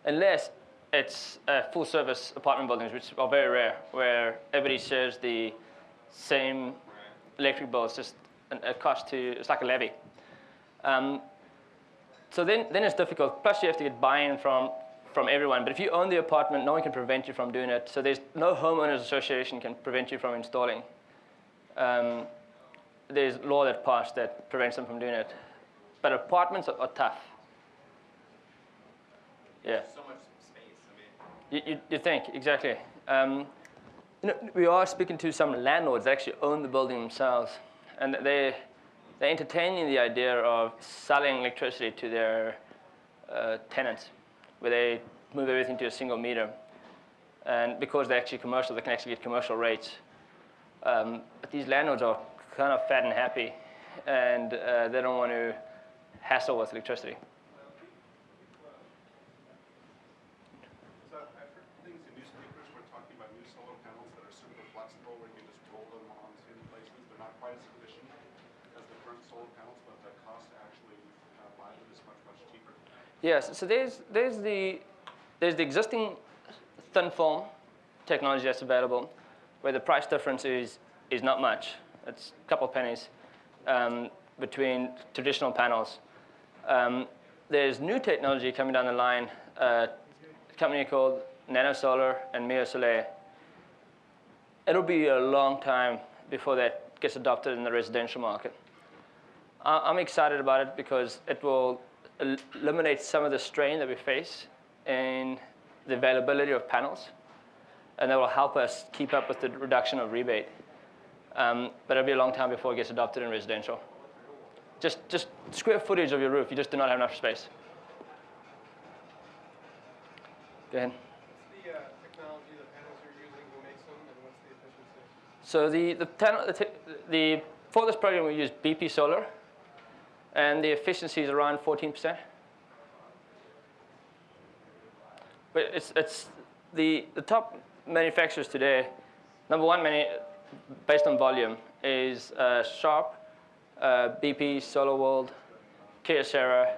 unless it's full service apartment buildings, which are very rare, where everybody shares the same electric bill. It's just a cost it's like a levy. So then it's difficult. Plus you have to get buy-in from everyone. But if you own the apartment, no one can prevent you from doing it. So there's no homeowners association can prevent you from installing. There's law that passed that prevents them from doing it. But apartments are tough. Yeah. So much space. I mean, You think, exactly. We are speaking to some landlords that actually own the building themselves. And they're entertaining the idea of selling electricity to their tenants, where they move everything to a single meter. And because they're actually commercial, they can actually get commercial rates. But these landlords are kind of fat and happy, and they don't want to hassle with electricity. So I've heard things in newspapers where talking about new solar panels that are super flexible, where you can not quite as efficient as the current solar panels, but the cost to actually buy them is much, much cheaper? Yes, so there's the existing thin film technology that's available, where the price difference is not much. It's a couple pennies between traditional panels. There's new technology coming down the line, a company called NanoSolar and MioSolar. It'll be a long time before that gets adopted in the residential market. I'm excited about it because it will eliminate some of the strain that we face in the availability of panels, and that will help us keep up with the reduction of rebate. But it'll be a long time before it gets adopted in residential. Just square footage of your roof, you just do not have enough space. Go ahead. What's the technology the panels you're using to make them, and what's the efficiency? So for this program, we use BP solar, and the efficiency is around 14%. But it's the top manufacturers today. Number one, based on volume, is Sharp, BP, SolarWorld, Kyocera,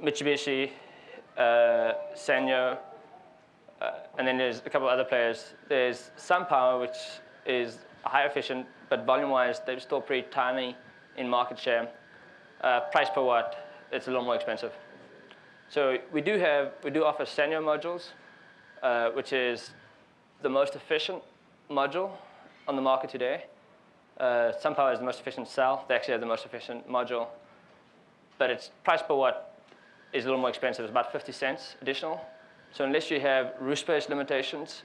Mitsubishi, Sanyo, and then there's a couple of other players. There's SunPower, which is high efficient, but volume-wise, they're still pretty tiny in market share. Price per watt, it's a little more expensive. So we do offer Sanyo modules, which is the most efficient module on the market today. SunPower is the most efficient cell. They actually have the most efficient module, but its price per watt is a little more expensive. It's about 50 cents additional. So unless you have roof space limitations,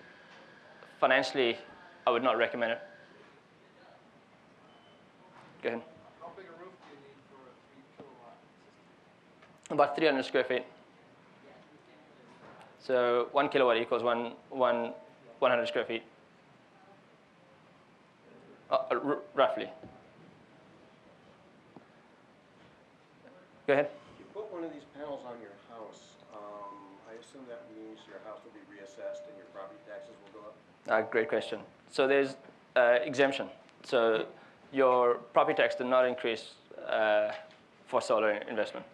financially, I would not recommend it. Go ahead. How big a roof do you need for a 3 kilowatt system? About 300 square feet. So 1 kilowatt equals 100 square feet, roughly. Go ahead. You put one of these panels on your house. I assume that means your house will be reassessed and your property taxes will go up? Great question. So there's exemption. So your property tax did not increase for solar investment.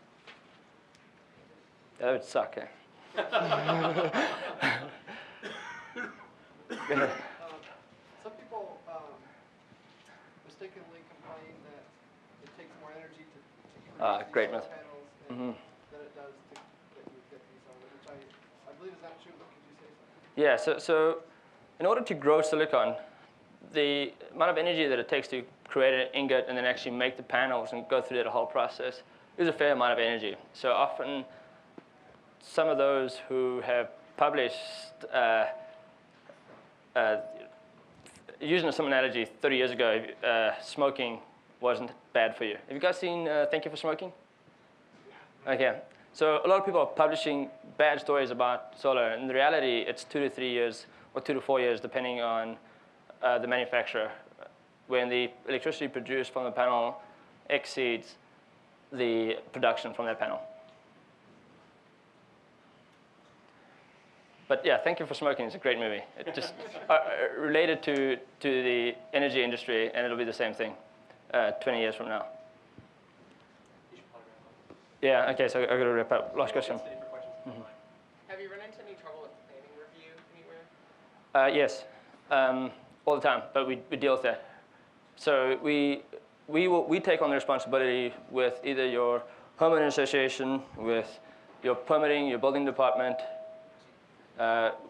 That would suck, eh? Some people mistakenly complain that it takes more energy to create great these solar myth. panels than it does to get these on, which I believe is not true, but could you say something? Yeah, so in order to grow silicon, the amount of energy that it takes to create an ingot and then actually make the panels and go through that whole process is a fair amount of energy. So often, some of those who have published, using some analogy 30 years ago, smoking wasn't bad for you. Have you guys seen Thank You for Smoking? Okay. So a lot of people are publishing bad stories about solar. In reality, it's 2 to 3 years or 2 to 4 years, depending on the manufacturer, when the electricity produced from the panel exceeds the production from that panel. But yeah, Thank You for Smoking is a great movie. It just related to the energy industry, and it'll be the same thing 20 years from now. Yeah, okay, so I've got to wrap up. Last question. Have you run into any trouble with the planning review anywhere? Yes, all the time, but we deal with that. So we take on the responsibility with either your homeowner association, with your permitting, your building department,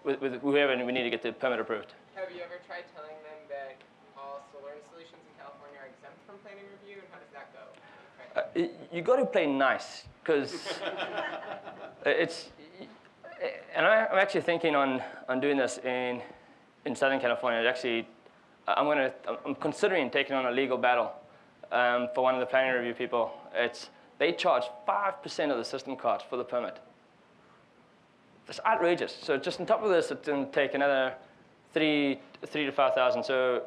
with whoever we need to get the permit approved. Have you ever tried telling them that all solar installations in California are exempt from planning review, and how does that go? You got to play nice, because and I'm actually thinking on doing this in Southern California. Actually, I'm considering taking on a legal battle for one of the planning review people. They charge 5% of the system cost for the permit. It's outrageous. So just on top of this, it's going to take another $3,000 to $5,000. So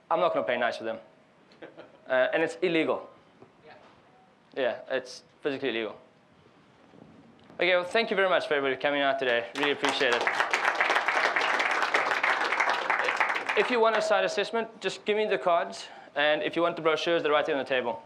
I'm not going to play nice with them, and it's illegal. Yeah, it's physically illegal. Okay, well, thank you very much for everybody coming out today. Really appreciate it. if you want a site assessment, just give me the cards. And if you want the brochures, they're right there on the table.